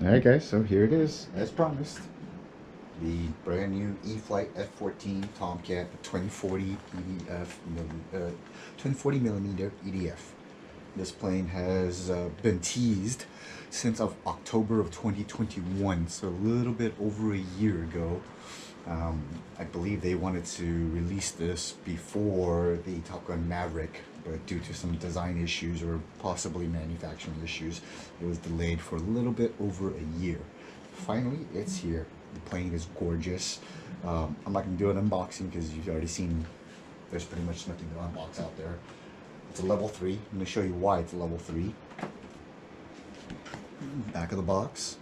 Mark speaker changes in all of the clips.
Speaker 1: Alright guys, so here it is, as promised. The brand new E-flite F-14 Tomcat 2040 EDF, 2040 millimeter EDF. This plane has been teased since of October of 2021, so a little bit over a year ago. I believe they wanted to release this before the Top Gun Maverick, but due to some design issues or possibly manufacturing issues, it was delayed for a little bit over a year. Finally, it's here. The plane is gorgeous. I'm not going to do an unboxing because you've already seen there's pretty much nothing to unbox out there. It's a level 3. I'm going to show you why it's a level 3. Back of the box.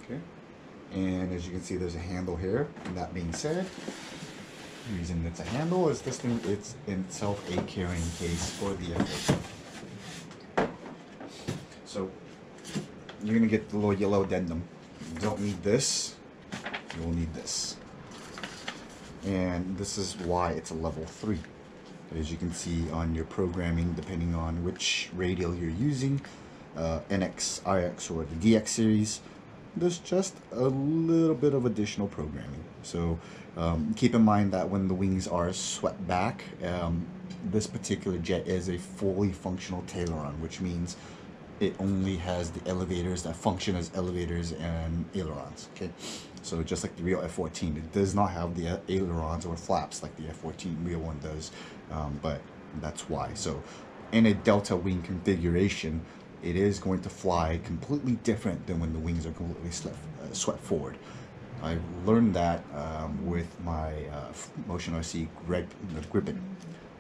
Speaker 1: Okay. And as you can see, there's a handle here. And that being said, the reason it's a handle is this thing, it's in itself a carrying case for the F-14. So you're going to get the little yellow addendum. You don't need this, you will need this. And this is why it's a level 3. As you can see on your programming, depending on which radial you're using, NX, RX, or the DX series, there's just a little bit of additional programming. So keep in mind that when the wings are swept back, this particular jet is a fully functional taileron, which means it only has the elevators that function as elevators and ailerons. Okay, so just like the real F-14, it does not have the ailerons or flaps like the F-14 real one does, but that's why. So in a delta wing configuration, it is going to fly completely different than when the wings are completely swept forward. I learned that with my Motion RC Gripen,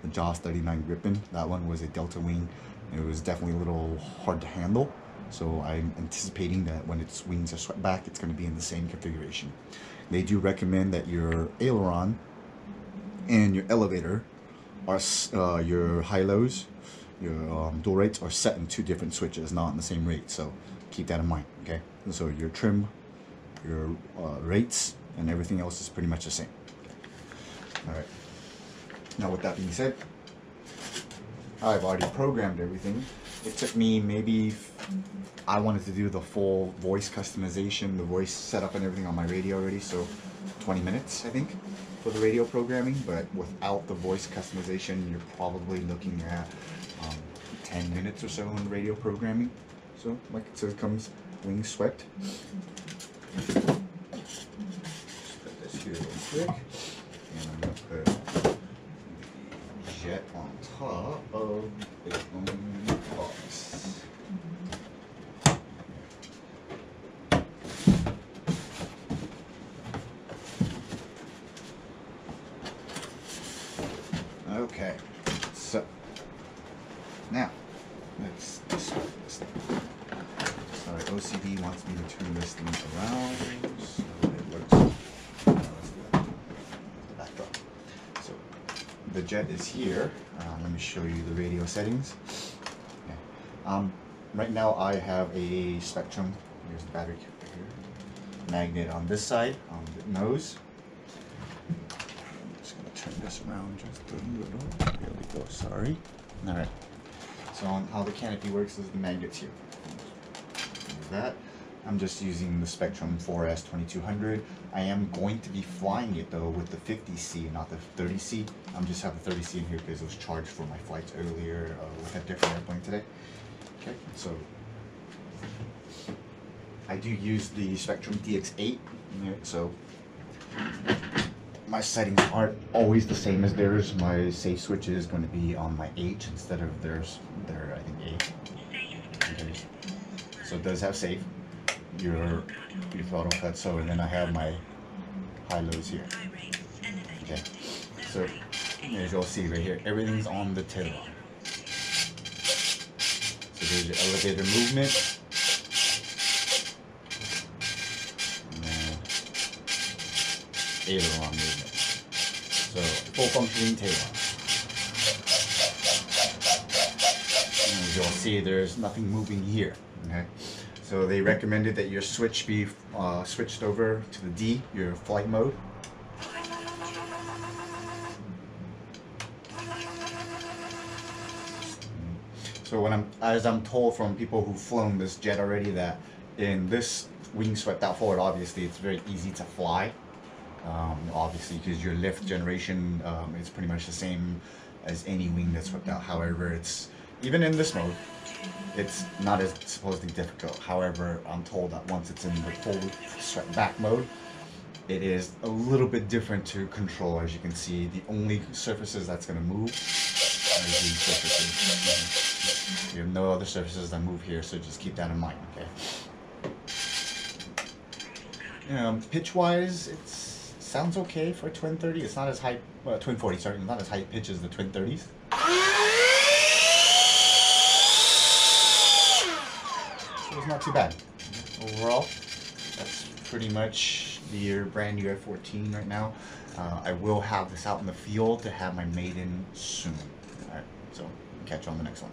Speaker 1: the JAS39 Gripen. That one was a delta wing. It was definitely a little hard to handle, so I'm anticipating that when its wings are swept back, it's going to be in the same configuration. They do recommend that your aileron and your elevator are your high-lows, your dual rates are set in 2 different switches, not in the same rate, so keep that in mind, okay? So your trim, your rates, and everything else is pretty much the same. Okay. All right. Now with that being said, I've already programmed everything. It took me maybe, I wanted to do the full voice customization, the voice setup and everything on my radio already, so 20 minutes I think for the radio programming, but without the voice customization you're probably looking at 10 minutes or so in radio programming. So like it says, it comes wings swept. Just put this here real quick, and I'm going to put jet on top of the box. Okay, so now let's display this thing. Sorry, OCD wants me to turn this thing around so it looks. Let's do that. The backdrop. So the jet is here. Let me show you the radio settings. Okay. Right now I have a Spectrum. Here's the battery here. Magnet on this side, on the nose. I'm just going to turn this around just a little. There we go, sorry. Alright. So on how the canopy works is the magnets here. That. I'm just using the Spectrum 4S 2200. I am going to be flying it though with the 50C, not the 30C. I'm just have the 30C in here because it was charged for my flights earlier with a different airplane today. Okay, so I do use the Spectrum DX8. So my settings aren't always the same as theirs. My safe switch is going to be on my H instead of their I think A. Okay. So it does have safe. Your throttle cut, so, and then I have my high-lows here. Okay, so as you'll see right here, everything's on the tail. So there's your elevator movement. And then aileron movement. So full functioning tailon. And as you'll see, there's nothing moving here. Okay. So they recommended that your switch be switched over to the D, your flight mode. So when as I'm told from people who've flown this jet already, that in this wing swept out forward, obviously it's very easy to fly. Obviously, because your lift generation is pretty much the same as any wing that's swept out. However, it's even in this mode, it's not as supposedly difficult. However, I'm told that once it's in the full swept back mode, it is a little bit different to control. As you can see, the only surfaces that's going to move are these surfaces. You have no other surfaces that move here, so just keep that in mind. Okay. Pitch-wise, it sounds okay for a twin 30. It's not as high, twin 40. Sorry, not as high pitch as the twin 30s. So it's not too bad. Overall, that's pretty much your brand new F-14 right now. I will have this out in the field to have my maiden soon. Alright, so catch you on the next one.